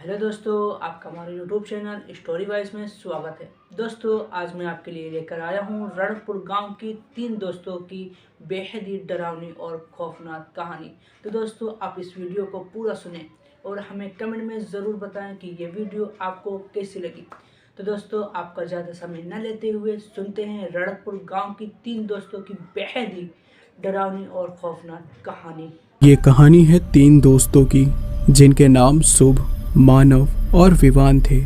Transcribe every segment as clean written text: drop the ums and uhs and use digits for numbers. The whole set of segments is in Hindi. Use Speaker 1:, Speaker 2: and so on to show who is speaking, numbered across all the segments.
Speaker 1: हेलो दोस्तों, आपका हमारे यूट्यूब चैनल स्टोरी वाइज में स्वागत है। दोस्तों, आज मैं आपके लिए लेकर आया हूं रणपुर गांव की 3 दोस्तों की बेहद ही डरावनी और खौफनाक कहानी। तो दोस्तों, आप इस वीडियो को पूरा सुनें और हमें कमेंट में ज़रूर बताएं कि ये वीडियो आपको कैसी लगी। तो दोस्तों, आपका ज़्यादा समय न लेते हुए सुनते हैं रणपुर गाँव की 3 दोस्तों की बेहद ही डरावनी और खौफनाक कहानी।
Speaker 2: ये कहानी है 3 दोस्तों की जिनके नाम शुभ, मानव और विवान थे।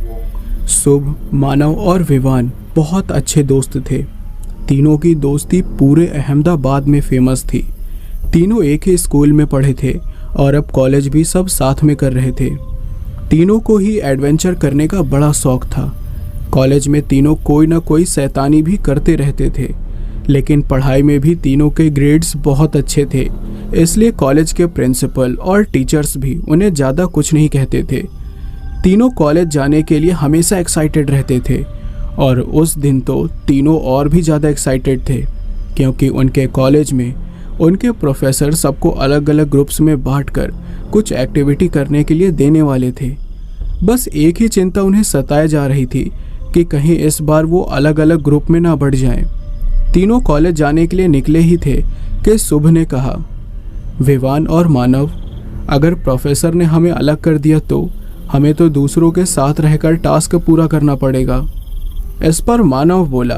Speaker 2: शुभ, मानव और विवान बहुत अच्छे दोस्त थे। तीनों की दोस्ती पूरे अहमदाबाद में फेमस थी। तीनों एक ही स्कूल में पढ़े थे और अब कॉलेज भी सब साथ में कर रहे थे। तीनों को ही एडवेंचर करने का बड़ा शौक था। कॉलेज में तीनों कोई ना कोई शैतानी भी करते रहते थे, लेकिन पढ़ाई में भी तीनों के ग्रेड्स बहुत अच्छे थे, इसलिए कॉलेज के प्रिंसिपल और टीचर्स भी उन्हें ज़्यादा कुछ नहीं कहते थे। तीनों कॉलेज जाने के लिए हमेशा एक्साइटेड रहते थे और उस दिन तो तीनों और भी ज़्यादा एक्साइटेड थे, क्योंकि उनके कॉलेज में उनके प्रोफेसर सबको अलग अलग ग्रुप्स में बांटकर कुछ एक्टिविटी करने के लिए देने वाले थे। बस एक ही चिंता उन्हें सताए जा रही थी कि कहीं इस बार वो अलग अलग ग्रुप में ना बढ़ जाएं। तीनों कॉलेज जाने के लिए निकले ही थे कि शुभ ने कहा, विवान और मानव, अगर प्रोफेसर ने हमें अलग कर दिया तो हमें तो दूसरों के साथ रहकर टास्क पूरा करना पड़ेगा। इस पर मानव बोला,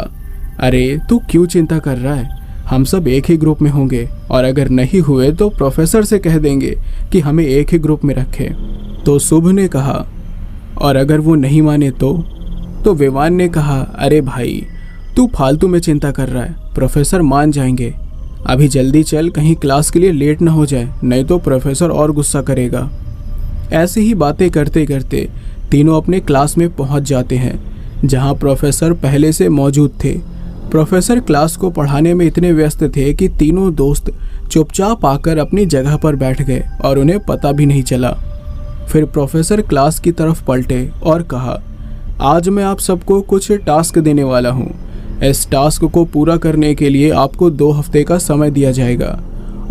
Speaker 2: अरे तू क्यों चिंता कर रहा है, हम सब एक ही ग्रुप में होंगे और अगर नहीं हुए तो प्रोफेसर से कह देंगे कि हमें एक ही ग्रुप में रखे। तो शुभ ने कहा, और अगर वो नहीं माने तो विवान ने कहा, अरे भाई तू फालतू में चिंता कर रहा है, प्रोफेसर मान जाएंगे। अभी जल्दी चल, कहीं क्लास के लिए लेट ना हो जाए, नहीं तो प्रोफेसर और गुस्सा करेगा। ऐसी ही बातें करते करते तीनों अपने क्लास में पहुंच जाते हैं, जहां प्रोफेसर पहले से मौजूद थे। प्रोफेसर क्लास को पढ़ाने में इतने व्यस्त थे कि तीनों दोस्त चुपचाप आकर अपनी जगह पर बैठ गए और उन्हें पता भी नहीं चला। फिर प्रोफेसर क्लास की तरफ पलटे और कहा, आज मैं आप सबको कुछ टास्क देने वाला हूँ। इस टास्क को पूरा करने के लिए आपको 2 हफ्ते का समय दिया जाएगा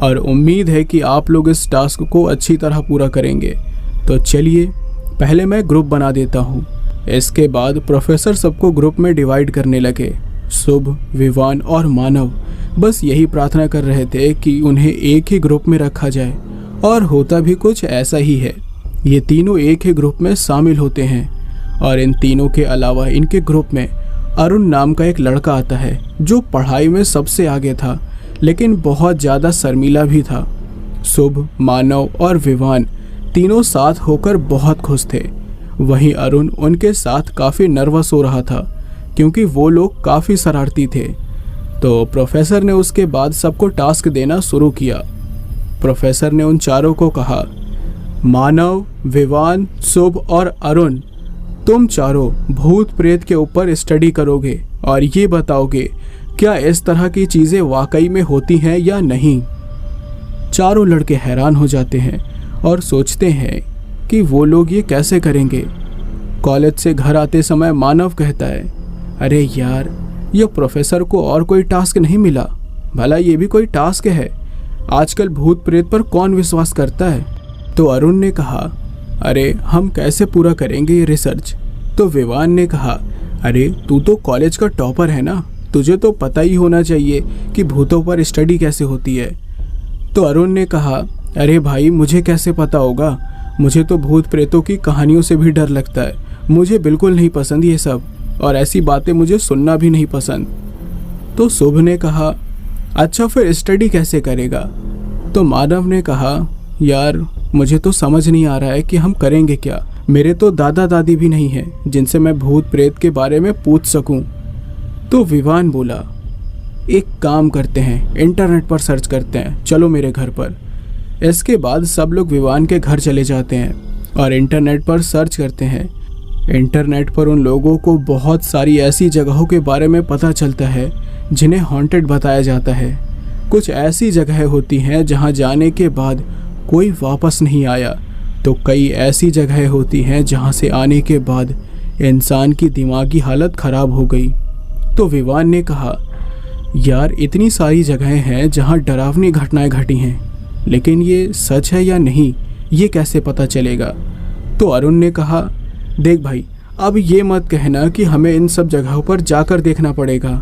Speaker 2: और उम्मीद है कि आप लोग इस टास्क को अच्छी तरह पूरा करेंगे। तो चलिए, पहले मैं ग्रुप बना देता हूँ। इसके बाद प्रोफेसर सबको ग्रुप में डिवाइड करने लगे। शुभ, विवान और मानव बस यही प्रार्थना कर रहे थे कि उन्हें एक ही ग्रुप में रखा जाए, और होता भी कुछ ऐसा ही है। ये तीनों एक ही ग्रुप में शामिल होते हैं और इन तीनों के अलावा इनके ग्रुप में अरुण नाम का एक लड़का आता है, जो पढ़ाई में सबसे आगे था लेकिन बहुत ज़्यादा शर्मीला भी था। शुभ, मानव और विवान तीनों साथ होकर बहुत खुश थे। वहीं अरुण उनके साथ काफ़ी नर्वस हो रहा था, क्योंकि वो लोग काफ़ी शरारती थे। तो प्रोफेसर ने उसके बाद सबको टास्क देना शुरू किया। प्रोफेसर ने उन चारों को कहा, मानव, विवान, शुभ और अरुण, तुम चारों भूत प्रेत के ऊपर स्टडी करोगे और ये बताओगे क्या इस तरह की चीज़ें वाकई में होती हैं या नहीं। चारों लड़के हैरान हो जाते हैं और सोचते हैं कि वो लोग ये कैसे करेंगे। कॉलेज से घर आते समय मानव कहता है, अरे यार, ये प्रोफेसर को और कोई टास्क नहीं मिला, भला ये भी कोई टास्क है। आजकल भूत प्रेत पर कौन विश्वास करता है। तो अरुण ने कहा, अरे हम कैसे पूरा करेंगे ये रिसर्च। तो विवान ने कहा, अरे तू तो कॉलेज का टॉपर है ना, तुझे तो पता ही होना चाहिए कि भूतों पर स्टडी कैसे होती है। तो अरुण ने कहा, अरे भाई मुझे कैसे पता होगा, मुझे तो भूत प्रेतों की कहानियों से भी डर लगता है, मुझे बिल्कुल नहीं पसंद ये सब, और ऐसी बातें मुझे सुनना भी नहीं पसंद। तो शुभ ने कहा, अच्छा फिर स्टडी कैसे करेगा। तो मानव ने कहा, यार मुझे तो समझ नहीं आ रहा है कि हम करेंगे क्या, मेरे तो दादा दादी भी नहीं हैं जिनसे मैं भूत प्रेत के बारे में पूछ सकूं। तो विवान बोला, एक काम करते हैं, इंटरनेट पर सर्च करते हैं, चलो मेरे घर पर। इसके बाद सब लोग विवान के घर चले जाते हैं और इंटरनेट पर सर्च करते हैं। इंटरनेट पर उन लोगों को बहुत सारी ऐसी जगहों के बारे में पता चलता है जिन्हें हॉन्टेड बताया जाता है। कुछ ऐसी जगह होती हैं जहां जाने के बाद कोई वापस नहीं आया, तो कई ऐसी जगह होती हैं जहां से आने के बाद इंसान की दिमागी हालत ख़राब हो गई। तो विवान ने कहा, यार इतनी सारी जगहें हैं जहां डरावनी घटनाएं घटी हैं, लेकिन ये सच है या नहीं ये कैसे पता चलेगा। तो अरुण ने कहा, देख भाई, अब ये मत कहना कि हमें इन सब जगहों पर जाकर देखना पड़ेगा।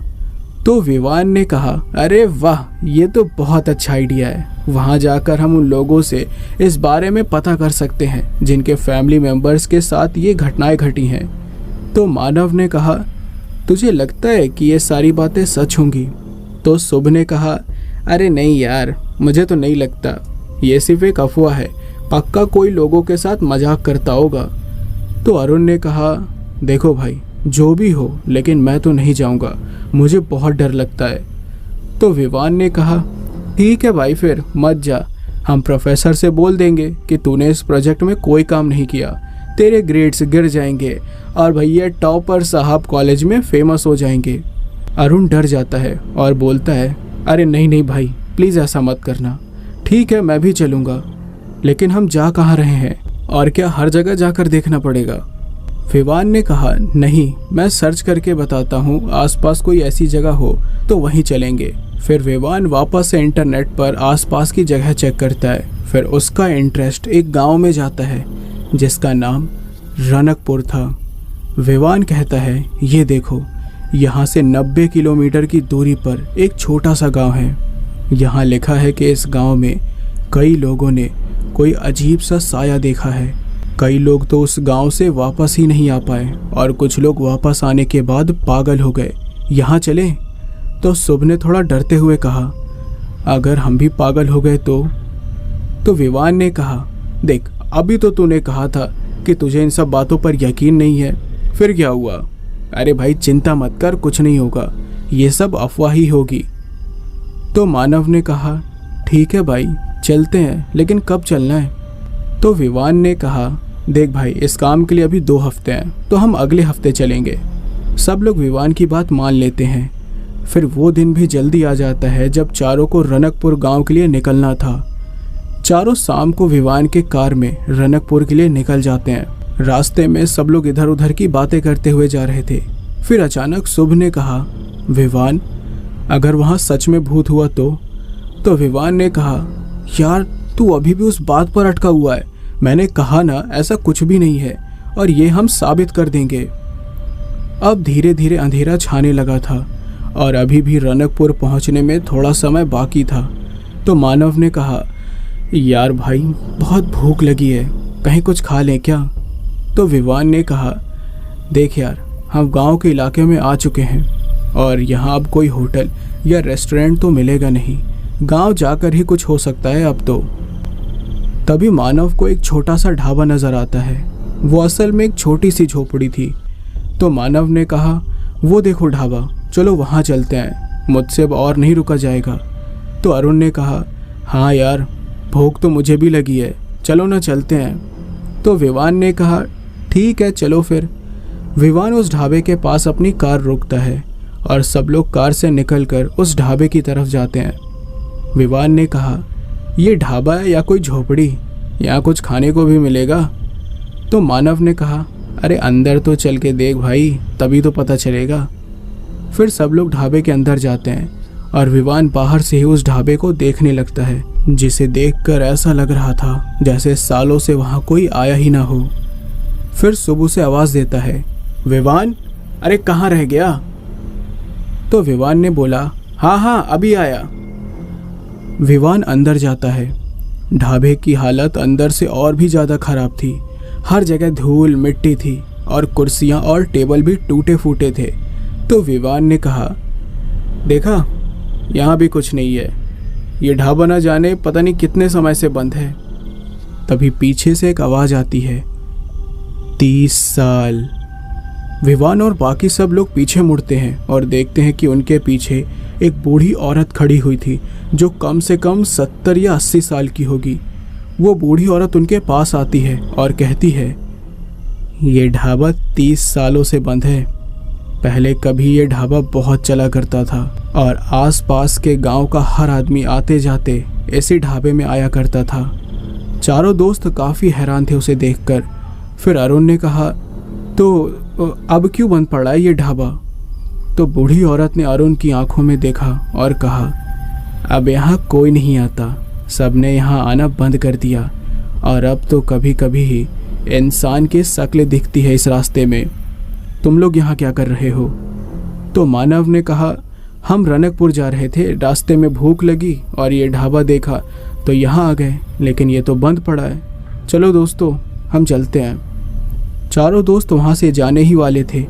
Speaker 2: तो विवान ने कहा, अरे वाह, ये तो बहुत अच्छा आइडिया है। वहाँ जाकर हम उन लोगों से इस बारे में पता कर सकते हैं जिनके फैमिली मेंबर्स के साथ ये घटनाएं घटी हैं। तो मानव ने कहा, तुझे लगता है कि ये सारी बातें सच होंगी? तो शुभ ने कहा, अरे नहीं यार, मुझे तो नहीं लगता, ये सिर्फ एक अफवाह है, पक्का कोई लोगों के साथ मजाक करता होगा। तो अरुण ने कहा, देखो भाई, जो भी हो, लेकिन मैं तो नहीं जाऊंगा, मुझे बहुत डर लगता है। तो विवान ने कहा, ठीक है भाई, फिर मत जा। हम प्रोफेसर से बोल देंगे कि तूने इस प्रोजेक्ट में कोई काम नहीं किया, तेरे ग्रेड्स गिर जाएंगे और भैया टॉपर साहब कॉलेज में फेमस हो जाएंगे। अरुण डर जाता है और बोलता है, अरे नहीं नहीं भाई, प्लीज़ ऐसा मत करना। ठीक है, मैं भी चलूँगा, लेकिन हम जा कहाँ रहे हैं, और क्या हर जगह जाकर देखना पड़ेगा? विवान ने कहा, नहीं, मैं सर्च करके बताता हूँ, आसपास कोई ऐसी जगह हो तो वहीं चलेंगे। फिर विवान वापस से इंटरनेट पर आसपास की जगह चेक करता है। फिर उसका इंटरेस्ट एक गांव में जाता है जिसका नाम रनकपुर था। विवान कहता है, ये देखो, यहाँ से 90 किलोमीटर की दूरी पर एक छोटा सा गांव है। यहाँ लिखा है कि इस गांव में कई लोगों ने कोई अजीब सा साया देखा है। कई लोग तो उस गांव से वापस ही नहीं आ पाए और कुछ लोग वापस आने के बाद पागल हो गए। यहाँ चलें? तो शुभ ने थोड़ा डरते हुए कहा, अगर हम भी पागल हो गए तो विवान ने कहा, देख, अभी तो तूने कहा था कि तुझे इन सब बातों पर यकीन नहीं है, फिर क्या हुआ? अरे भाई, चिंता मत कर, कुछ नहीं होगा, ये सब अफवाह ही होगी। तो मानव ने कहा, ठीक है भाई, चलते हैं, लेकिन कब चलना है? तो विवान ने कहा, देख भाई, इस काम के लिए अभी 2 हफ्ते हैं, तो हम अगले हफ्ते चलेंगे। सब लोग विवान की बात मान लेते हैं। फिर वो दिन भी जल्दी आ जाता है जब चारों को रनकपुर गांव के लिए निकलना था। चारों शाम को विवान के कार में रनकपुर के लिए निकल जाते हैं। रास्ते में सब लोग इधर उधर की बातें करते हुए जा रहे थे। फिर अचानक शुभ ने कहा, विवान, अगर वहाँ सच में भूत हुआ तो विवान ने कहा, यार, तू अभी भी उस बात पर अटका हुआ है। मैंने कहा ना, ऐसा कुछ भी नहीं है, और ये हम साबित कर देंगे। अब धीरे धीरे अंधेरा छाने लगा था और अभी भी रनकपुर पहुंचने में थोड़ा समय बाकी था। तो मानव ने कहा, यार भाई, बहुत भूख लगी है, कहीं कुछ खा लें क्या? तो विवान ने कहा, देख यार, हम गांव के इलाके में आ चुके हैं और यहाँ अब कोई होटल या रेस्टोरेंट तो मिलेगा नहीं, गांव जाकर ही कुछ हो सकता है अब तो। तभी मानव को एक छोटा सा ढाबा नजर आता है। वो असल में एक छोटी सी झोपड़ी थी। तो मानव ने कहा, वो देखो ढाबा, चलो वहाँ चलते हैं, मुझसे अब और नहीं रुका जाएगा। तो अरुण ने कहा, हाँ यार, भूख तो मुझे भी लगी है, चलो ना चलते हैं। तो विवान ने कहा, ठीक है, चलो फिर। विवान उस ढाबे के पास अपनी कार रोकता है और सब लोग कार से निकलकर उस ढाबे की तरफ जाते हैं। विवान ने कहा, ये ढाबा है या कोई झोपड़ी? यहाँ कुछ खाने को भी मिलेगा? तो मानव ने कहा, अरे अंदर तो चल के देख भाई, तभी तो पता चलेगा। फिर सब लोग ढाबे के अंदर जाते हैं और विवान बाहर से ही उस ढाबे को देखने लगता है, जिसे देखकर ऐसा लग रहा था जैसे सालों से वहाँ कोई आया ही ना हो। फिर सुबह से आवाज़ देता है, विवान, अरे कहाँ रह गया? तो विवान ने बोला, हाँ, अभी आया। विवान अंदर जाता है। ढाबे की हालत अंदर से और भी ज़्यादा ख़राब थी। हर जगह धूल मिट्टी थी और कुर्सियाँ और टेबल भी टूटे फूटे थे। तो विवान ने कहा, देखा, यहाँ भी कुछ नहीं है, ये ढाबा ना जाने पता नहीं कितने समय से बंद है। तभी पीछे से एक आवाज़ आती है, 30 साल। विवान और बाकी सब लोग पीछे मुड़ते हैं और देखते हैं कि उनके पीछे एक बूढ़ी औरत खड़ी हुई थी जो कम से कम 70 या 80 साल की होगी। वो बूढ़ी औरत उनके पास आती है और कहती है, ये ढाबा 30 सालों से बंद है। पहले कभी ये ढाबा बहुत चला करता था और आसपास के गांव का हर आदमी आते जाते इसी ढाबे में आया करता था। चारों दोस्त काफ़ी हैरान थे उसे देखकर। फिर अरुण ने कहा, तो अब क्यों बंद पड़ा है ये ढाबा? तो बूढ़ी औरत ने अरुण की आंखों में देखा और कहा, अब यहाँ कोई नहीं आता, सबने यहाँ आना बंद कर दिया और अब तो कभी कभी ही इंसान की शक्ल दिखती है इस रास्ते में। तुम लोग यहाँ क्या कर रहे हो? तो मानव ने कहा, हम रनकपुर जा रहे थे, रास्ते में भूख लगी और ये ढाबा देखा तो यहाँ आ गए, लेकिन ये तो बंद पड़ा है। चलो दोस्तों, हम चलते हैं। चारों दोस्त वहाँ से जाने ही वाले थे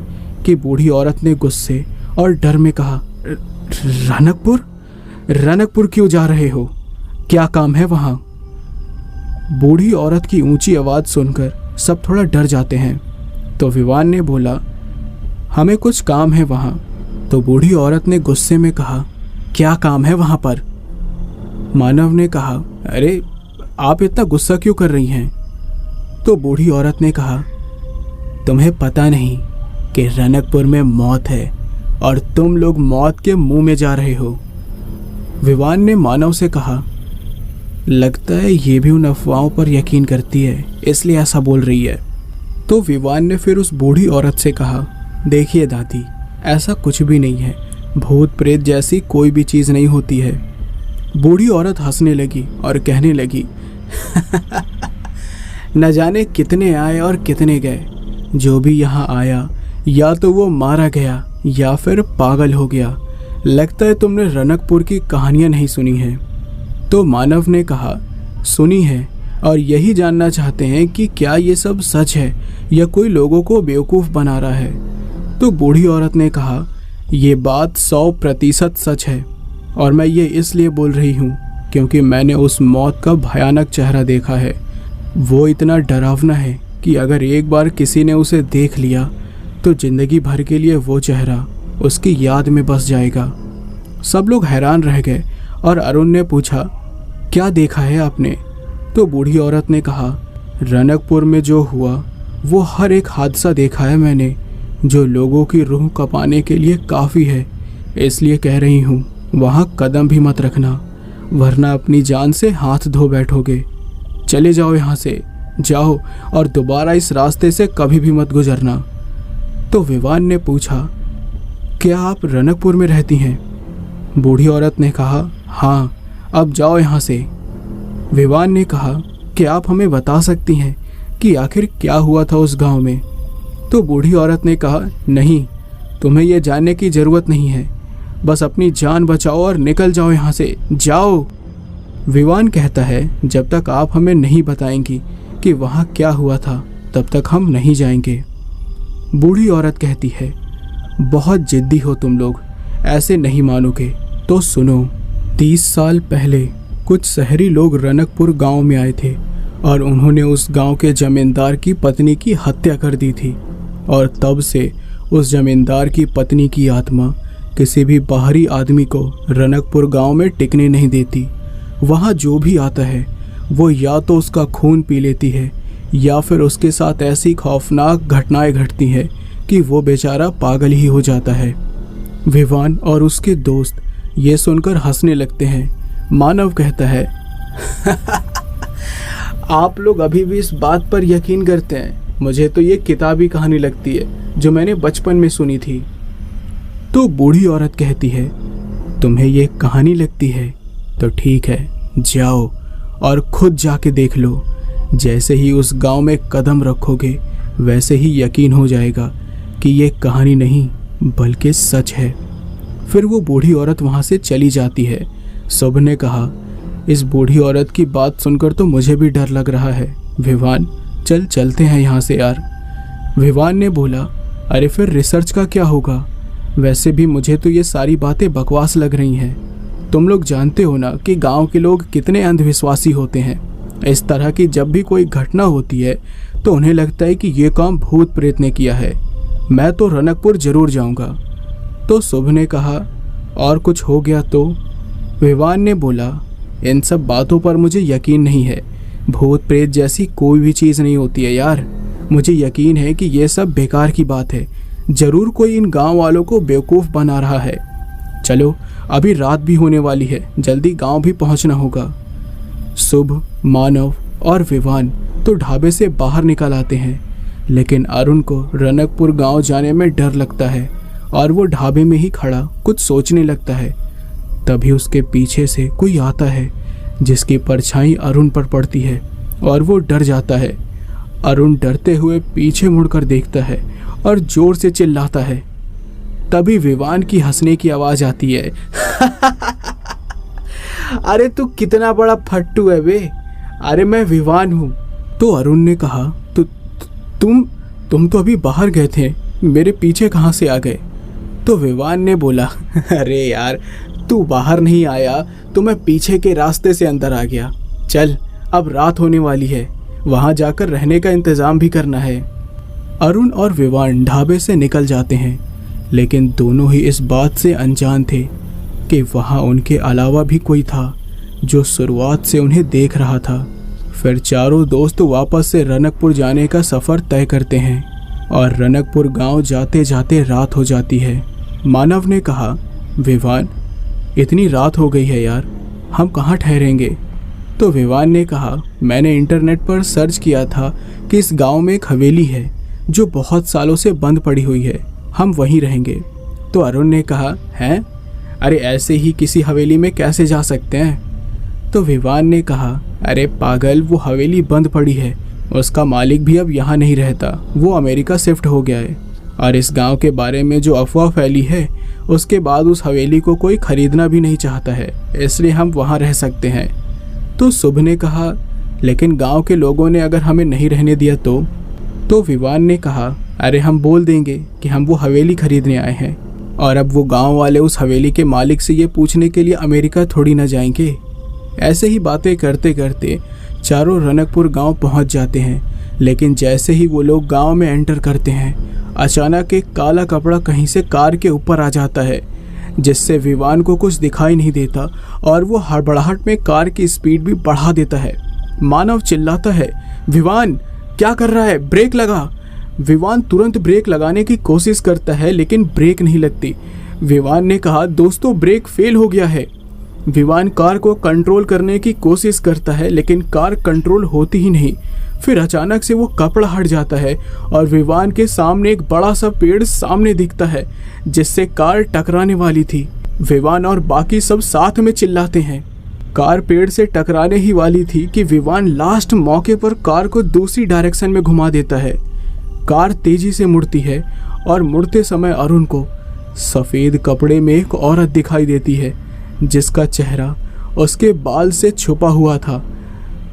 Speaker 2: कि बूढ़ी औरत ने गुस्से और डर में कहा, रनकपुर? रनकपुर क्यों जा रहे हो? क्या काम है वहाँ? बूढ़ी औरत की ऊंची आवाज़ सुनकर सब थोड़ा डर जाते हैं। तो विवान ने बोला, हमें कुछ काम है वहाँ। तो बूढ़ी औरत ने गुस्से में कहा, क्या काम है वहाँ पर? मानव ने कहा, अरे आप इतना गुस्सा क्यों कर रही हैं? तो बूढ़ी औरत ने कहा, तुम्हें पता नहीं कि रनकपुर में मौत है और तुम लोग मौत के मुंह में जा रहे हो। विवान ने मानव से कहा, लगता है ये भी उन अफवाहों पर यकीन करती है, इसलिए ऐसा बोल रही है। तो विवान ने फिर उस बूढ़ी औरत से कहा, देखिए दादी, ऐसा कुछ भी नहीं है, भूत प्रेत जैसी कोई भी चीज़ नहीं होती है। बूढ़ी औरत हंसने लगी और कहने लगी, न जाने कितने आए और कितने गए, जो भी यहाँ आया या तो वो मारा गया या फिर पागल हो गया। लगता है तुमने रनकपुर की कहानियाँ नहीं सुनी हैं। तो मानव ने कहा, सुनी है, और यही जानना चाहते हैं कि क्या ये सब सच है या कोई लोगों को बेवकूफ़ बना रहा है। तो बूढ़ी औरत ने कहा, ये बात 100% सच है, और मैं ये इसलिए बोल रही हूँ क्योंकि मैंने उस मौत का भयानक चेहरा देखा है। वो इतना डरावना है कि अगर एक बार किसी ने उसे देख लिया तो ज़िंदगी भर के लिए वो चेहरा उसकी याद में बस जाएगा। सब लोग हैरान रह गए और अरुण ने पूछा, क्या देखा है आपने? तो बूढ़ी औरत ने कहा, रनकपुर में जो हुआ वो हर एक हादसा देखा है मैंने, जो लोगों की रूह कपाने के लिए काफ़ी है। इसलिए कह रही हूँ, वहाँ कदम भी मत रखना, वरना अपनी जान से हाथ धो बैठोगे। चले जाओ यहाँ से, जाओ और दोबारा इस रास्ते से कभी भी मत गुजरना। तो विवान ने पूछा, क्या आप रनकपुर में रहती हैं? बूढ़ी औरत ने कहा, हाँ, अब जाओ यहाँ से। विवान ने कहा, क्या आप हमें बता सकती हैं कि आखिर क्या हुआ था उस गांव में? तो बूढ़ी औरत ने कहा, नहीं, तुम्हें यह जानने की ज़रूरत नहीं है, बस अपनी जान बचाओ और निकल जाओ यहाँ से, जाओ। विवान कहता है, जब तक आप हमें नहीं बताएंगी कि वहाँ क्या हुआ था, तब तक हम नहीं जाएंगे। बूढ़ी औरत कहती है, बहुत जिद्दी हो तुम लोग, ऐसे नहीं मानोगे तो सुनो। 30 साल पहले कुछ शहरी लोग रनकपुर गांव में आए थे और उन्होंने उस गांव के जमींदार की पत्नी की हत्या कर दी थी, और तब से उस जमींदार की पत्नी की आत्मा किसी भी बाहरी आदमी को रनकपुर गांव में टिकने नहीं देती। वहाँ जो भी आता है वो या तो उसका खून पी लेती है या फिर उसके साथ ऐसी खौफनाक घटनाएं घटती हैं कि वो बेचारा पागल ही हो जाता है। विवान और उसके दोस्त ये सुनकर हंसने लगते हैं। मानव कहता है, आप लोग अभी भी इस बात पर यकीन करते हैं? मुझे तो ये किताबी कहानी लगती है जो मैंने बचपन में सुनी थी। तो बूढ़ी औरत कहती है, तुम्हें ये कहानी लगती है तो ठीक है, जाओ और खुद जाके देख लो। जैसे ही उस गांव में कदम रखोगे वैसे ही यकीन हो जाएगा कि ये कहानी नहीं बल्कि सच है। फिर वो बूढ़ी औरत वहाँ से चली जाती है। सब ने कहा, इस बूढ़ी औरत की बात सुनकर तो मुझे भी डर लग रहा है। विवान, चलते हैं यहाँ से यार। विवान ने बोला, अरे फिर रिसर्च का क्या होगा? वैसे भी मुझे तो ये सारी बातें बकवास लग रही हैं। तुम लोग जानते हो ना कि गांव के लोग कितने अंधविश्वासी होते हैं। इस तरह की जब भी कोई घटना होती है तो उन्हें लगता है कि ये काम भूत प्रेत ने किया है। मैं तो रनकपुर जरूर जाऊंगा। तो शुभ ने कहा, और कुछ हो गया तो? विवान ने बोला, इन सब बातों पर मुझे यकीन नहीं है। भूत प्रेत जैसी कोई भी चीज़ नहीं होती है यार। मुझे यकीन है कि ये सब बेकार की बात है। ज़रूर कोई इन गांव वालों को बेवकूफ़ बना रहा है। चलो, अभी रात भी होने वाली है, जल्दी गांव भी पहुंचना होगा। शुभ, मानव और विवान तो ढाबे से बाहर निकल आते हैं, लेकिन अरुण को रनकपुर गांव जाने में डर लगता है और वो ढाबे में ही खड़ा कुछ सोचने लगता है। तभी उसके पीछे से कोई आता है जिसकी परछाई अरुण पर पड़ती है और वो डर जाता है। अरुण डरते हुए पीछे मुड़कर देखता है और जोर से चिल्लाता है। तभी विवान की हंसने की आवाज आती है। अरे तू कितना बड़ा फट्टू है बे, अरे मैं विवान हूँ। तो अरुण ने कहा, तुम तो अभी बाहर गए थे, मेरे पीछे कहाँ से आ गए? तो विवान ने बोला, अरे यार तू बाहर नहीं आया तो मैं पीछे के रास्ते से अंदर आ गया। चल अब रात होने वाली है, वहाँ जाकर रहने का इंतज़ाम भी करना है। अरुण और विवान ढाबे से निकल जाते हैं, लेकिन दोनों ही इस बात से अनजान थे कि वहाँ उनके अलावा भी कोई था जो शुरुआत से उन्हें देख रहा था। फिर चारों दोस्त वापस से रनकपुर जाने का सफ़र तय करते हैं और रनकपुर गांव जाते जाते रात हो जाती है। मानव ने कहा, विवान इतनी रात हो गई है यार, हम कहाँ ठहरेंगे? तो विवान ने कहा, मैंने इंटरनेट पर सर्च किया था कि इस गांव में एक हवेली है जो बहुत सालों से बंद पड़ी हुई है, हम वहीं रहेंगे। तो अरुण ने कहा, हैं? अरे ऐसे ही किसी हवेली में कैसे जा सकते हैं? तो विवान ने कहा, अरे पागल, वो हवेली बंद पड़ी है, उसका मालिक भी अब यहाँ नहीं रहता, वो अमेरिका शिफ्ट हो गया है। और इस गांव के बारे में जो अफवाह फैली है उसके बाद उस हवेली को कोई खरीदना भी नहीं चाहता है, इसलिए हम वहाँ रह सकते हैं। तो शुभ ने कहा, लेकिन गांव के लोगों ने अगर हमें नहीं रहने दिया तो विवान ने कहा, अरे हम बोल देंगे कि हम वो हवेली खरीदने आए हैं, और अब वो गांव वाले उस हवेली के मालिक से ये पूछने के लिए अमेरिका थोड़ी ना जाएंगे। ऐसे ही बातें करते करते चारों रनकपुर गांव पहुंच जाते हैं, लेकिन जैसे ही वो लोग गांव में एंटर करते हैं, अचानक एक काला कपड़ा कहीं से कार के ऊपर आ जाता है, जिससे विवान को कुछ दिखाई नहीं देता और वो हड़बड़ाहट में कार की स्पीड भी बढ़ा देता है। मानव चिल्लाता है, विवान क्या कर रहा है, ब्रेक लगा। विवान तुरंत ब्रेक लगाने की कोशिश करता है, लेकिन ब्रेक नहीं लगती। विवान ने कहा, दोस्तों ब्रेक फेल हो गया है। विवान कार को कंट्रोल करने की कोशिश करता है, लेकिन कार कंट्रोल होती ही नहीं। फिर अचानक से वो कपड़ा हट जाता है और विवान के सामने एक बड़ा सा पेड़ सामने दिखता है, जिससे कार टकराने वाली थी। विवान और बाकी सब साथ में चिल्लाते हैं। कार पेड़ से टकराने ही वाली थी कि विवान लास्ट मौके पर कार को दूसरी डायरेक्शन में घुमा देता है। कार तेजी से मुड़ती है और मुड़ते समय अरुण को सफ़ेद कपड़े में एक औरत दिखाई देती है, जिसका चेहरा उसके बाल से छुपा हुआ था।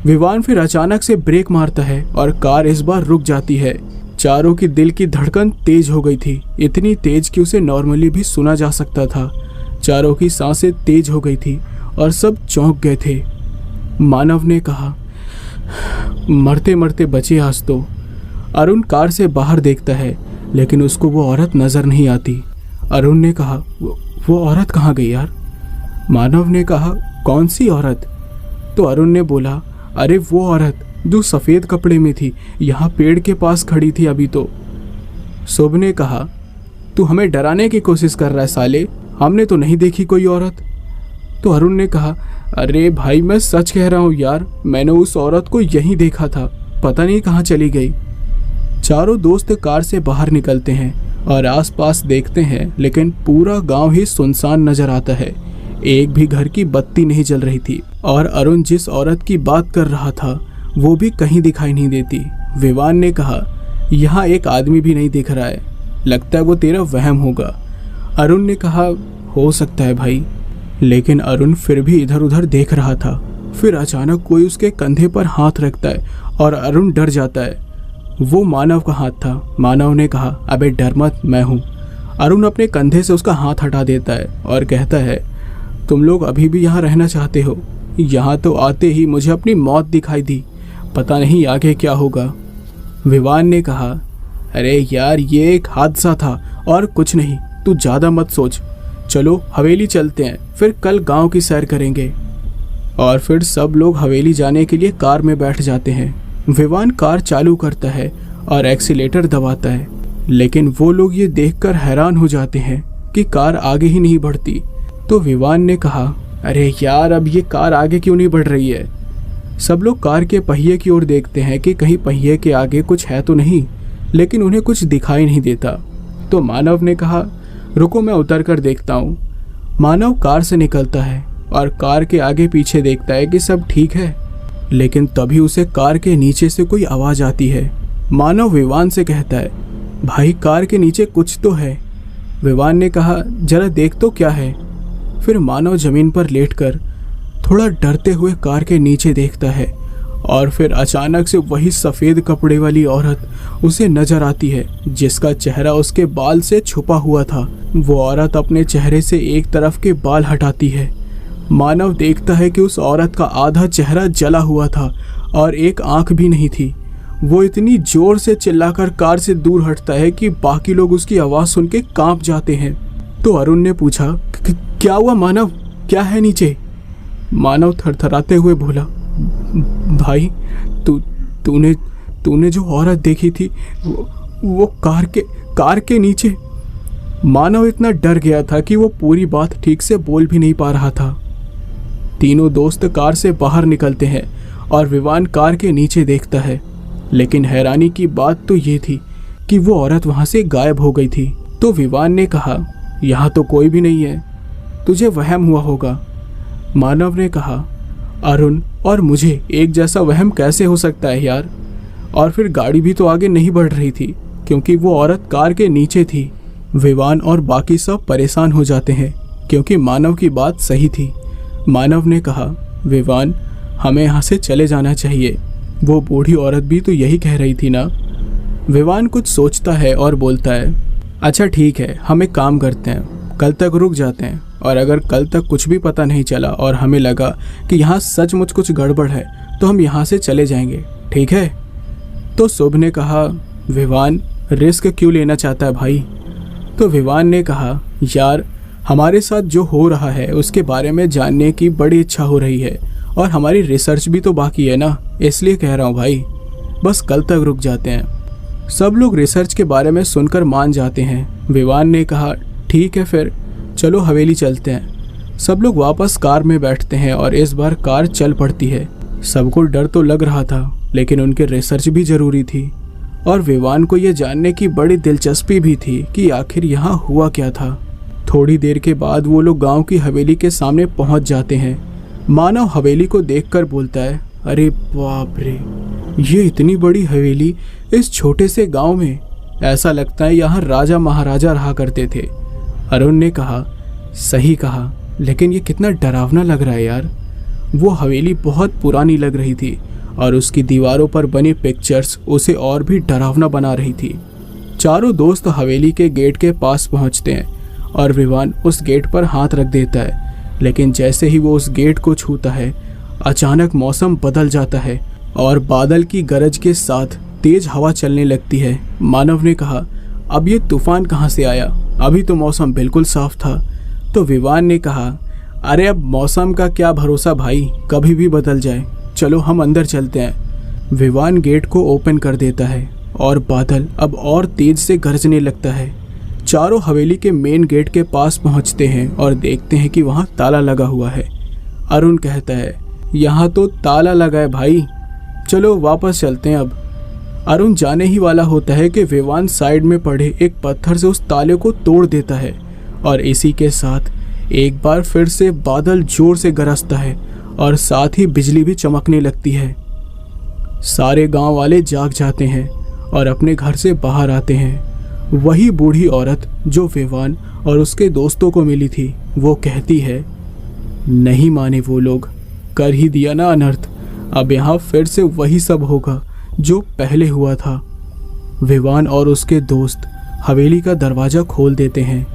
Speaker 2: विवान फिर अचानक से ब्रेक मारता है और कार इस बार रुक जाती है। चारों की दिल की धड़कन तेज हो गई थी, इतनी तेज कि उसे नॉर्मली भी सुना जा सकता था। चारों की सांसें तेज हो गई थी और सब चौंक गए थे। मानव ने कहा, मरते मरते बचे आज तो। अरुण कार से बाहर देखता है, लेकिन उसको वो औरत नजर नहीं आती। अरुण ने कहा, वो औरत कहाँ गई यार? मानव ने कहा, कौन सी औरत? तो अरुण ने बोला, अरे वो औरत जो सफ़ेद कपड़े में थी, यहाँ पेड़ के पास खड़ी थी अभी तो। शुभ ने कहा, तू हमें डराने की कोशिश कर रहा है साले, हमने तो नहीं देखी कोई औरत। तो अरुण ने कहा, अरे भाई मैं सच कह रहा हूँ यार, मैंने उस औरत को यहीं देखा था, पता नहीं कहाँ चली गई। चारों दोस्त कार से बाहर निकलते हैं और आसपास देखते हैं, लेकिन पूरा गांव ही सुनसान नजर आता है। एक भी घर की बत्ती नहीं जल रही थी और अरुण जिस औरत की बात कर रहा था वो भी कहीं दिखाई नहीं देती। विवान ने कहा, यहाँ एक आदमी भी नहीं दिख रहा है, लगता है वो तेरा वहम होगा। अरुण ने कहा, हो सकता है भाई, लेकिन अरुण फिर भी इधर उधर देख रहा था। फिर अचानक कोई उसके कंधे पर हाथ रखता है और अरुण डर जाता है। वो मानव का हाथ था। मानव ने कहा, अबे डर मत, मैं हूँ। अरुण अपने कंधे से उसका हाथ हटा देता है और कहता है, तुम लोग अभी भी यहाँ रहना चाहते हो? यहाँ तो आते ही मुझे अपनी मौत दिखाई दी, पता नहीं आगे क्या होगा। विवान ने कहा, अरे यार ये एक हादसा था और कुछ नहीं, तू ज़्यादा मत सोच, चलो हवेली चलते हैं, फिर कल गांव की सैर करेंगे। और फिर सब लोग हवेली जाने के लिए कार में बैठ जाते हैं। विवान कार चालू करता है और एक्सीलेटर दबाता है, लेकिन वो लोग ये देखकर हैरान हो जाते हैं कि कार आगे ही नहीं बढ़ती। तो विवान ने कहा, अरे यार अब ये कार आगे क्यों नहीं बढ़ रही है? सब लोग कार के पहिए की ओर देखते हैं कि कहीं पहिए के आगे कुछ है तो नहीं, लेकिन उन्हें कुछ दिखाई नहीं देता। तो मानव ने कहा, रुको मैं उतर कर देखता हूँ। मानव कार से निकलता है और कार के आगे पीछे देखता है कि सब ठीक है, लेकिन तभी उसे कार के नीचे से कोई आवाज़ आती है। मानव विवान से कहता है, भाई कार के नीचे कुछ तो है। विवान ने कहा, जरा देख तो क्या है। फिर मानव जमीन पर लेटकर थोड़ा डरते हुए कार के नीचे देखता है और फिर अचानक से वही सफ़ेद कपड़े वाली औरत उसे नजर आती है जिसका चेहरा उसके बाल से छुपा हुआ था। वो औरत अपने चेहरे से एक तरफ के बाल हटाती है। मानव देखता है कि उस औरत का आधा चेहरा जला हुआ था और एक आंख भी नहीं थी। वो इतनी जोर से चिल्लाकर कार से दूर हटता है कि बाकी लोग उसकी आवाज़ सुन के कांप जाते हैं। तो अरुण ने पूछा, क्या हुआ मानव, क्या है नीचे? मानव थरथराते हुए बोला, भाई तूने जो औरत देखी थी वो कार के नीचे। मानव इतना डर गया था कि वो पूरी बात ठीक से बोल भी नहीं पा रहा था। तीनों दोस्त कार से बाहर निकलते हैं और विवान कार के नीचे देखता है, लेकिन हैरानी की बात तो ये थी कि वो औरत वहां से गायब हो गई थी। तो विवान ने कहा, यहाँ तो कोई भी नहीं है, तुझे वहम हुआ होगा। मानव ने कहा, अरुण और मुझे एक जैसा वहम कैसे हो सकता है यार? और फिर गाड़ी भी तो आगे नहीं बढ़ रही थी क्योंकि वो औरत कार के नीचे थी। विवान और बाकी सब परेशान हो जाते हैं क्योंकि मानव की बात सही थी। मानव ने कहा, विवान हमें यहाँ से चले जाना चाहिए, वो बूढ़ी औरत भी तो यही कह रही थी ना। विवान कुछ सोचता है और बोलता है, अच्छा ठीक है, हम एक काम करते हैं, कल तक रुक जाते हैं और अगर कल तक कुछ भी पता नहीं चला और हमें लगा कि यहाँ सचमुच कुछ गड़बड़ है तो हम यहाँ से चले जाएंगे, ठीक है? तो शुभ ने कहा, विवान रिस्क क्यों लेना चाहता है भाई? तो विवान ने कहा, यार हमारे साथ जो हो रहा है उसके बारे में जानने की बड़ी इच्छा हो रही है और हमारी रिसर्च भी तो बाकी है ना, इसलिए कह रहा हूँ भाई, बस कल तक रुक जाते हैं। सब लोग रिसर्च के बारे में सुनकर मान जाते हैं। विवान ने कहा, ठीक है फिर चलो हवेली चलते हैं। सब लोग वापस कार में बैठते हैं और इस बार कार चल पड़ती है। सबको डर तो लग रहा था लेकिन उनके रिसर्च भी ज़रूरी थी और विवान को यह जानने की बड़ी दिलचस्पी भी थी कि आखिर यहाँ हुआ क्या था। थोड़ी देर के बाद वो लोग गांव की हवेली के सामने पहुंच जाते हैं। मानव हवेली को देखकर बोलता है, अरे बाप रे, ये इतनी बड़ी हवेली इस छोटे से गांव में, ऐसा लगता है यहाँ राजा महाराजा रहा करते थे। अरुण ने कहा, सही कहा, लेकिन ये कितना डरावना लग रहा है यार। वो हवेली बहुत पुरानी लग रही थी और उसकी दीवारों पर बनी पिक्चर्स उसे और भी डरावना बना रही थी। चारों दोस्त हवेली के गेट के पास पहुंचते हैं और विवान उस गेट पर हाथ रख देता है, लेकिन जैसे ही वो उस गेट को छूता है अचानक मौसम बदल जाता है और बादल की गरज के साथ तेज हवा चलने लगती है। मानव ने कहा, अब ये तूफान कहाँ से आया? अभी तो मौसम बिल्कुल साफ था। तो विवान ने कहा, अरे अब मौसम का क्या भरोसा भाई, कभी भी बदल जाए, चलो हम अंदर चलते हैं। विवान गेट को ओपन कर देता है और बादल अब और तेज से गरजने लगता है। चारों हवेली के मेन गेट के पास पहुंचते हैं और देखते हैं कि वहां ताला लगा हुआ है। अरुण कहता है, यहाँ तो ताला लगा है भाई, चलो वापस चलते हैं अब। अरुण जाने ही वाला होता है कि विवान साइड में पड़े एक पत्थर से उस ताले को तोड़ देता है और इसी के साथ एक बार फिर से बादल जोर से गरजता है और साथ ही बिजली भी चमकने लगती है। सारे गांव वाले जाग जाते हैं और अपने घर से बाहर आते हैं। वही बूढ़ी औरत जो विवान और उसके दोस्तों को मिली थी, वो कहती है, नहीं माने वो लोग, कर ही दिया ना अनर्थ, अब यहाँ फिर से वही सब होगा जो पहले हुआ था। विवान और उसके दोस्त हवेली का दरवाज़ा खोल देते हैं।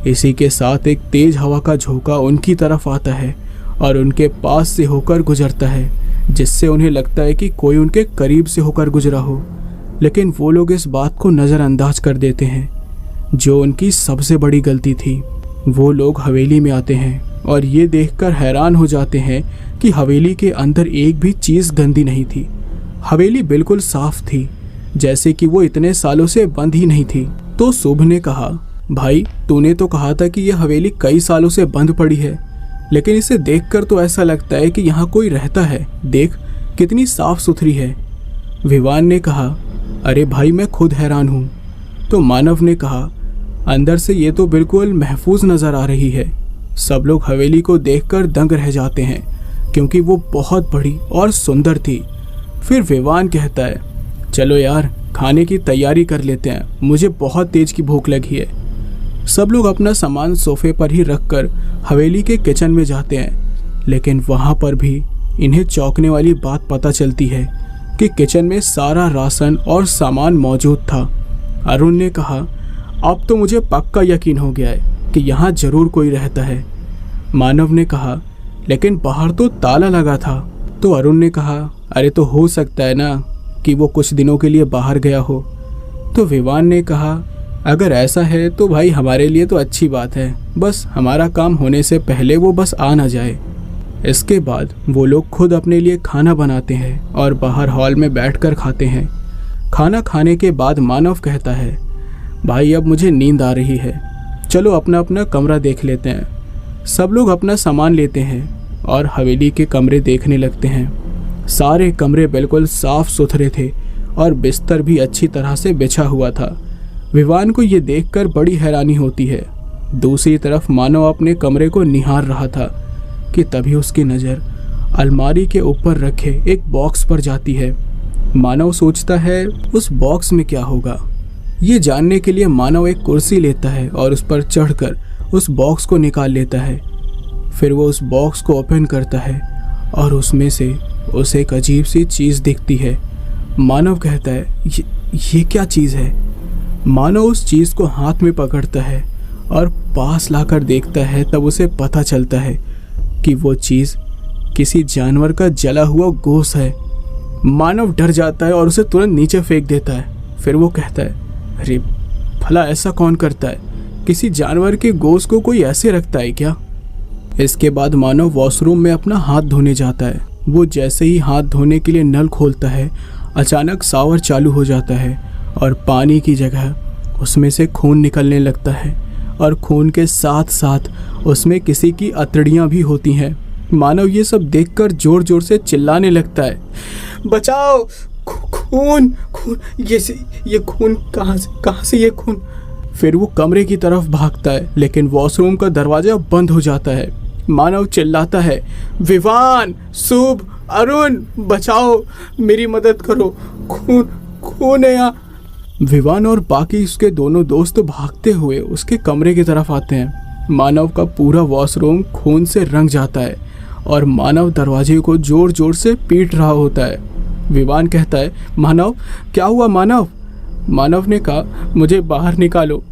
Speaker 2: इसी के साथ एक तेज हवा का झोंका उनकी तरफ आता है और उनके पास से होकर गुजरता है, जिससे उन्हें लगता है कि कोई उनके करीब से होकर गुजरा हो, लेकिन वो लोग इस बात को नज़रअंदाज कर देते हैं, जो उनकी सबसे बड़ी गलती थी। वो लोग हवेली में आते हैं और ये देखकर हैरान हो जाते हैं कि हवेली के अंदर एक भी चीज़ गंदी नहीं थी। हवेली बिल्कुल साफ थी, जैसे कि वो इतने सालों से बंद ही नहीं थी। तो शुभ ने कहा, भाई तूने तो कहा था कि यह हवेली कई सालों से बंद पड़ी है, लेकिन इसे देखकर तो ऐसा लगता है कि यहाँ कोई रहता है, देख कितनी साफ सुथरी है। विवान ने कहा, अरे भाई मैं खुद हैरान हूँ। तो मानव ने कहा, अंदर से ये तो बिल्कुल महफूज नज़र आ रही है। सब लोग हवेली को देखकर दंग रह जाते हैं क्योंकि वो बहुत बड़ी और सुंदर थी। फिर विवान कहता है, चलो यार खाने की तैयारी कर लेते हैं, मुझे बहुत तेज की भूख लगी है। सब लोग अपना सामान सोफे पर ही रखकर हवेली के किचन में जाते हैं, लेकिन वहाँ पर भी इन्हें चौंकने वाली बात पता चलती है कि किचन में सारा राशन और सामान मौजूद था। अरुण ने कहा, अब तो मुझे पक्का यकीन हो गया है कि यहाँ जरूर कोई रहता है। मानव ने कहा, लेकिन बाहर तो ताला लगा था। तो अरुण ने कहा, अरे तो हो सकता है ना कि वो कुछ दिनों के लिए बाहर गया हो। तो विवान ने कहा, अगर ऐसा है तो भाई हमारे लिए तो अच्छी बात है, बस हमारा काम होने से पहले वो बस आ ना जाए। इसके बाद वो लोग खुद अपने लिए खाना बनाते हैं और बाहर हॉल में बैठकर खाते हैं। खाना खाने के बाद मानव कहता है, भाई अब मुझे नींद आ रही है, चलो अपना अपना कमरा देख लेते हैं। सब लोग अपना सामान लेते हैं और हवेली के कमरे देखने लगते हैं। सारे कमरे बिल्कुल साफ सुथरे थे और बिस्तर भी अच्छी तरह से बिछा हुआ था। विवान को ये देखकर बड़ी हैरानी होती है। दूसरी तरफ मानव अपने कमरे को निहार रहा था कि तभी उसकी नज़र अलमारी के ऊपर रखे एक बॉक्स पर जाती है। मानव सोचता है उस बॉक्स में क्या होगा। ये जानने के लिए मानव एक कुर्सी लेता है और उस पर चढ़कर उस बॉक्स को निकाल लेता है। फिर वो उस बॉक्स को ओपन करता है और उसमें से उसे एक अजीब सी चीज़ दिखती है। मानव कहता है, ये क्या चीज़ है। मानव उस चीज़ को हाथ में पकड़ता है और पास लाकर देखता है, तब उसे पता चलता है कि वो चीज़ किसी जानवर का जला हुआ गोश्त है। मानव डर जाता है और उसे तुरंत नीचे फेंक देता है। फिर वो कहता है, अरे भला ऐसा कौन करता है, किसी जानवर के गोश्त को कोई ऐसे रखता है क्या। इसके बाद मानव वॉशरूम में अपना हाथ धोने जाता है। वो जैसे ही हाथ धोने के लिए नल खोलता है, अचानक शावर चालू हो जाता है और पानी की जगह उसमें से खून निकलने लगता है और खून के साथ साथ उसमें किसी की अतड़ियाँ भी होती हैं। मानव ये सब देखकर जोर जोर से चिल्लाने लगता है, बचाओ, खून खून, ये खून कहाँ से ये खून। फिर वो कमरे की तरफ भागता है, लेकिन वॉशरूम का दरवाज़ा बंद हो जाता है। मानव चिल्लाता है, विवान, शुभ, अरुण, बचाओ, मेरी मदद करो, खून है यहाँ। विवान और बाकी उसके दोनों दोस्त भागते हुए उसके कमरे की तरफ आते हैं। मानव का पूरा वॉशरूम खून से रंग जाता है और मानव दरवाजे को जोर जोर से पीट रहा होता है। विवान कहता है, मानव क्या हुआ मानव। मानव ने कहा, मुझे बाहर निकालो।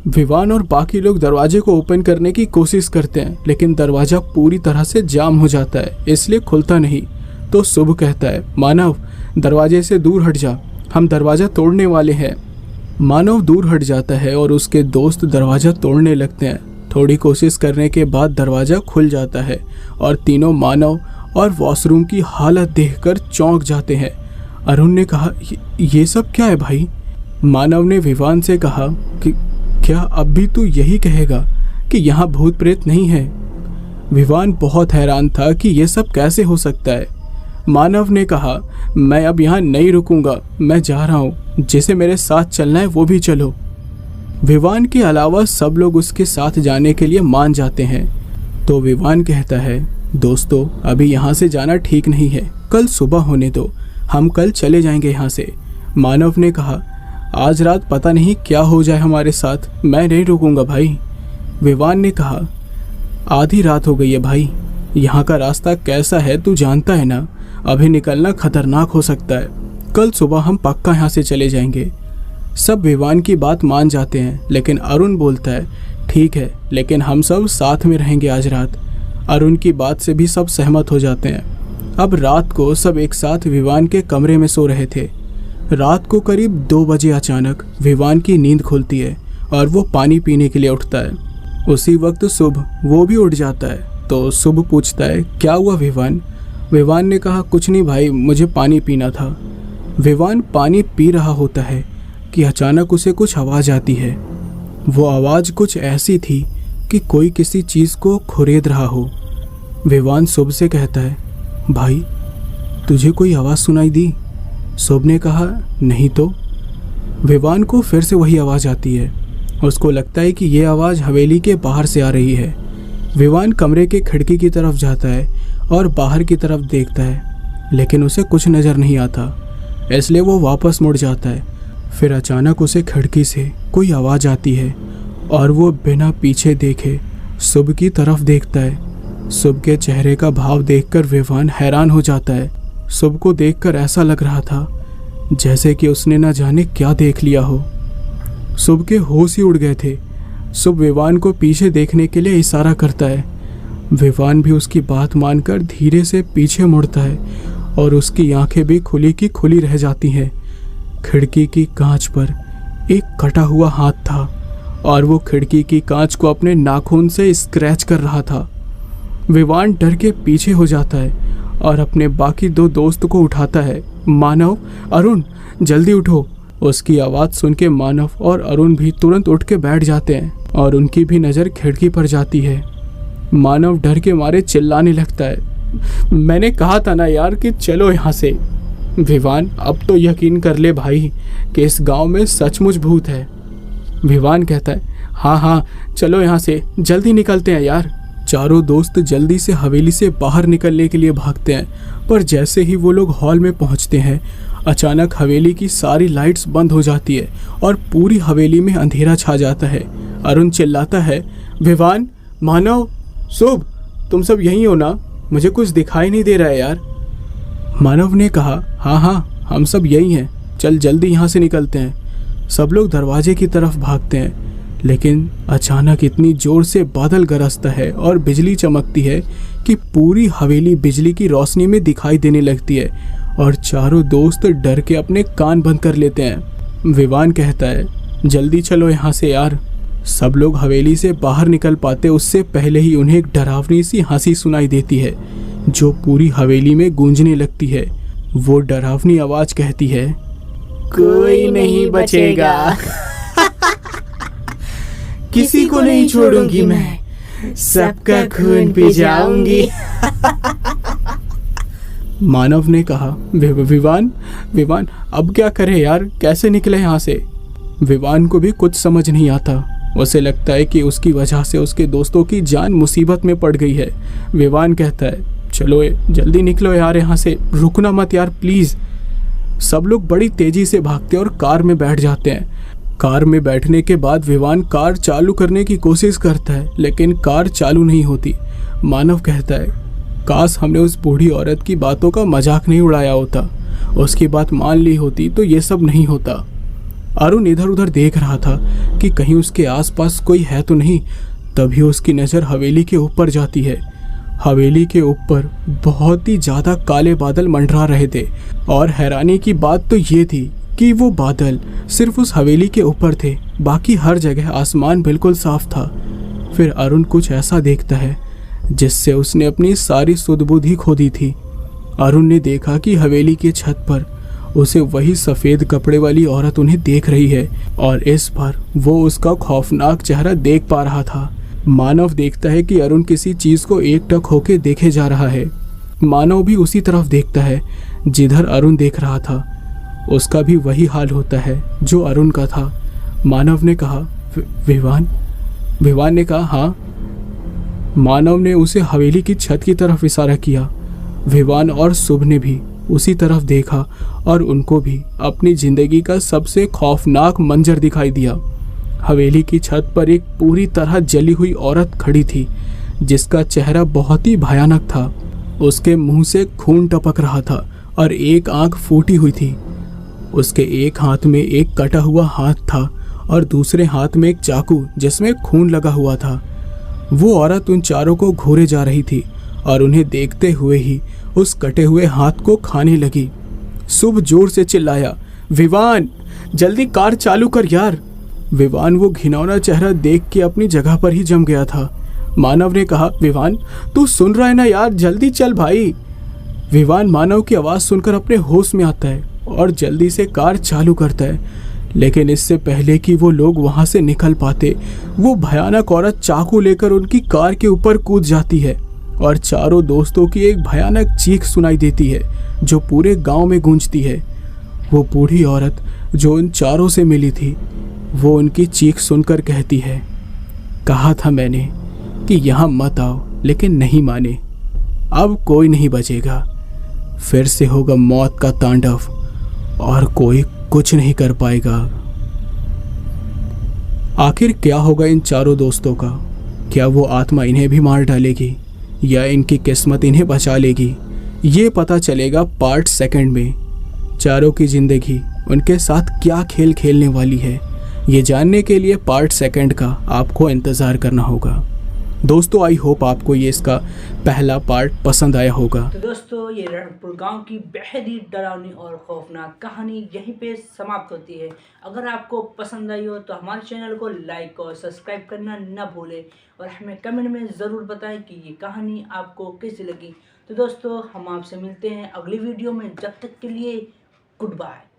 Speaker 2: विवान और बाकी लोग दरवाजे को ओपन करने की कोशिश करते हैं, लेकिन दरवाज़ा पूरी तरह से जाम हो जाता है, इसलिए खुलता नहीं। तो शुभ कहता है, मानव दरवाजे से दूर हट जा, हम दरवाज़ा तोड़ने वाले हैं। मानव दूर हट जाता है और उसके दोस्त दरवाज़ा तोड़ने लगते हैं। थोड़ी कोशिश करने के बाद दरवाज़ा खुल जाता है और तीनों मानव और वॉशरूम की हालत देखकर चौंक जाते हैं। अरुण ने कहा, ये सब क्या है भाई। मानव ने विवान से कहा कि क्या अब भी तू यही कहेगा कि यहाँ भूत प्रेत नहीं है। विवान बहुत हैरान था कि ये सब कैसे हो सकता है। मानव ने कहा, मैं अब यहाँ नहीं रुकूंगा, मैं जा रहा हूँ, जिसे मेरे साथ चलना है वो भी चलो। विवान के अलावा सब लोग उसके साथ जाने के लिए मान जाते हैं। तो विवान कहता है, दोस्तों अभी यहाँ से जाना ठीक नहीं है, कल सुबह होने दो, हम कल चले जाएंगे यहाँ से। मानव ने कहा, आज रात पता नहीं क्या हो जाए हमारे साथ, मैं नहीं रुकूंगा भाई। विवान ने कहा, आधी रात हो गई है भाई, यहाँ का रास्ता कैसा है तू जानता है ना, अभी निकलना खतरनाक हो सकता है, कल सुबह हम पक्का यहाँ से चले जाएंगे। सब विवान की बात मान जाते हैं, लेकिन अरुण बोलता है, ठीक है, लेकिन हम सब साथ में रहेंगे आज रात। अरुण की बात से भी सब सहमत हो जाते हैं। अब रात को सब एक साथ विवान के कमरे में सो रहे थे। रात को करीब 2 बजे अचानक विवान की नींद खुलती है और वो पानी पीने के लिए उठता है। उसी वक्त शुभ वो भी उठ जाता है। तो शुभ पूछता है, क्या हुआ विवान। विवान ने कहा, कुछ नहीं भाई, मुझे पानी पीना था। विवान पानी पी रहा होता है कि अचानक उसे कुछ आवाज़ आती है। वो आवाज़ कुछ ऐसी थी कि कोई किसी चीज़ को खुरेद रहा हो। विवान शुभ से कहता है, भाई तुझे कोई आवाज़ सुनाई दी। शुभ ने कहा, नहीं तो। विवान को फिर से वही आवाज़ आती है। उसको लगता है कि ये आवाज़ हवेली के बाहर से आ रही है। विवान कमरे के खिड़की की तरफ जाता है और बाहर की तरफ देखता है, लेकिन उसे कुछ नज़र नहीं आता। इसलिए वो वापस मुड़ जाता है। फिर अचानक उसे खिड़की से कोई आवाज़ आती है और वो बिना पीछे देखे शुभ की तरफ देखता है। शुभ के चेहरे का भाव देखकर विवान हैरान हो जाता है। शुभ को देखकर ऐसा लग रहा था जैसे कि उसने न जाने क्या देख लिया हो। शुभ के होश ही उड़ गए थे। शुभ विवान को पीछे देखने के लिए इशारा करता है। विवान भी उसकी बात मानकर धीरे से पीछे मुड़ता है और उसकी आंखें भी खुली की खुली रह जाती हैं। खिड़की की कांच पर एक कटा हुआ हाथ था और वो खिड़की की कांच को अपने नाखून से स्क्रैच कर रहा था। विवान डर के पीछे हो जाता है और अपने बाकी 2 दोस्त को उठाता है। मानव, अरुण, जल्दी उठो। उसकी आवाज़ सुन के मानव और अरुण भी तुरंत उठ के बैठ जाते हैं और उनकी भी नज़र खिड़की पर जाती है। मानव डर के मारे चिल्लाने लगता है, मैंने कहा था ना यार कि चलो यहाँ से। विवान, अब तो यकीन कर ले भाई कि इस गांव में सचमुच भूत है। विवान कहता है, हाँ हाँ चलो यहाँ से, जल्दी निकलते हैं यार। चारों दोस्त जल्दी से हवेली से बाहर निकलने के लिए भागते हैं, पर जैसे ही वो लोग हॉल में पहुँचते हैं अचानक हवेली की सारी लाइट्स बंद हो जाती है और पूरी हवेली में अंधेरा छा जाता है। अरुण चिल्लाता है, विवान, मानव, शुभ, तुम सब यहीं हो ना? मुझे कुछ दिखाई नहीं दे रहा है यार। मानव ने कहा, हाँ हाँ हम सब यहीं हैं, चल जल्दी यहाँ से निकलते हैं। सब लोग दरवाजे की तरफ भागते हैं, लेकिन अचानक इतनी जोर से बादल गरजता है और बिजली चमकती है कि पूरी हवेली बिजली की रोशनी में दिखाई देने लगती है और चारों दोस्त डर के अपने कान बंद कर लेते हैं। विवान कहता है, जल्दी चलो यहाँ से यार। सब लोग हवेली से बाहर निकल पाते उससे पहले ही उन्हें एक डरावनी सी हंसी सुनाई देती है जो पूरी हवेली में गूंजने लगती है। वो डरावनी आवाज कहती है,
Speaker 3: कोई नहीं बचेगा। किसी को नहीं छोड़ूंगी मैं, सबका खून पी जाऊंगी।
Speaker 2: मानव ने कहा, विवान, विवान अब क्या करे यार, कैसे निकले यहाँ से? विवान को भी कुछ समझ नहीं आता। उसे लगता है कि उसकी वजह से उसके दोस्तों की जान मुसीबत में पड़ गई है। विवान कहता है, चलो जल्दी निकलो यार यहाँ से, रुकना मत यार प्लीज। सब लोग बड़ी तेजी से भागते और कार में बैठ जाते हैं। कार में बैठने के बाद विवान कार चालू करने की कोशिश करता है, लेकिन कार चालू नहीं होती। मानव कहता है, काश हमने उस बूढ़ी औरत की बातों का मजाक नहीं उड़ाया होता, उसकी बात मान ली होती तो ये सब नहीं होता। अरुण इधर उधर देख रहा था कि कहीं उसके आसपास कोई है तो नहीं। तभी उसकी नज़र हवेली के ऊपर जाती है। हवेली के ऊपर बहुत ही ज़्यादा काले बादल मंडरा रहे थे और हैरानी की बात तो ये थी कि वो बादल सिर्फ उस हवेली के ऊपर थे, बाकी हर जगह आसमान बिल्कुल साफ था। फिर अरुण कुछ ऐसा देखता है जिससे उसने अपनी सारी सुध-बुद्धि खो दी थी। अरुण ने देखा कि हवेली की छत पर उसे वही सफ़ेद कपड़े वाली औरत उन्हें देख रही है और इस बार वो उसका खौफनाक चेहरा देख पा रहा था। मानव देखता है कि अरुण किसी चीज़ को एकटक होके देखे जा रहा है। मानव भी उसी तरफ देखता है जिधर अरुण देख रहा था। उसका भी वही हाल होता है जो अरुण का था। मानव ने कहा, विवान? विवान ने कहा, हाँ। मानव ने उसे हवेली की छत की तरफ इशारा किया। विवान और शुभ ने भी उसी तरफ देखा और उनको भी अपनी जिंदगी का सबसे खौफनाक मंजर दिखाई दिया। हवेली की छत पर एक पूरी तरह जली हुई औरत खड़ी थी जिसका चेहरा बहुत ही भयानक था। उसके मुंह से खून टपक रहा था और एक आंख फूटी हुई थी। उसके एक हाथ में एक कटा हुआ हाथ था और दूसरे हाथ में एक चाकू जिसमें खून लगा हुआ था। वो औरत उन चारों को घूरे जा रही थी और उन्हें देखते हुए ही उस कटे हुए हाथ को खाने लगी। शुभ जोर से चिल्लाया, विवान जल्दी कार चालू कर यार। विवान वो घिनौना चेहरा देख के अपनी जगह पर ही जम गया था। मानव ने कहा, विवान तू सुन रहा है ना यार, जल्दी चल भाई। विवान मानव की आवाज़ सुनकर अपने होश में आता है और जल्दी से कार चालू करता है, लेकिन इससे पहले कि वो लोग वहाँ से निकल पाते वो भयानक औरत चाकू लेकर उनकी कार के ऊपर कूद जाती है और चारों दोस्तों की एक भयानक चीख सुनाई देती है जो पूरे गांव में गूंजती है। वो बूढ़ी औरत जो उन चारों से मिली थी वो उनकी चीख सुनकर कहती है, कहा था मैंने कि यहाँ मत आओ, लेकिन नहीं माने। अब कोई नहीं बचेगा, फिर से होगा मौत का तांडव और कोई कुछ नहीं कर पाएगा। आखिर क्या होगा इन चारों दोस्तों का? क्या वो आत्मा इन्हें भी मार डालेगी या इनकी किस्मत इन्हें बचा लेगी? ये पता चलेगा पार्ट 2 में। चारों की ज़िंदगी उनके साथ क्या खेल खेलने वाली है, ये जानने के लिए पार्ट 2 का आपको इंतज़ार करना होगा। दोस्तों आई होप आपको ये इसका पहला पार्ट पसंद आया होगा।
Speaker 1: तो दोस्तों ये रणपुर गांव की बेहद ही डरावनी और खौफनाक कहानी यहीं पे समाप्त होती है। अगर आपको पसंद आई हो तो हमारे चैनल को लाइक और सब्सक्राइब करना न भूलें और हमें कमेंट में ज़रूर बताएं कि ये कहानी आपको कैसी लगी। तो दोस्तों हम आपसे मिलते हैं अगली वीडियो में, जब तक के लिए गुड बाय।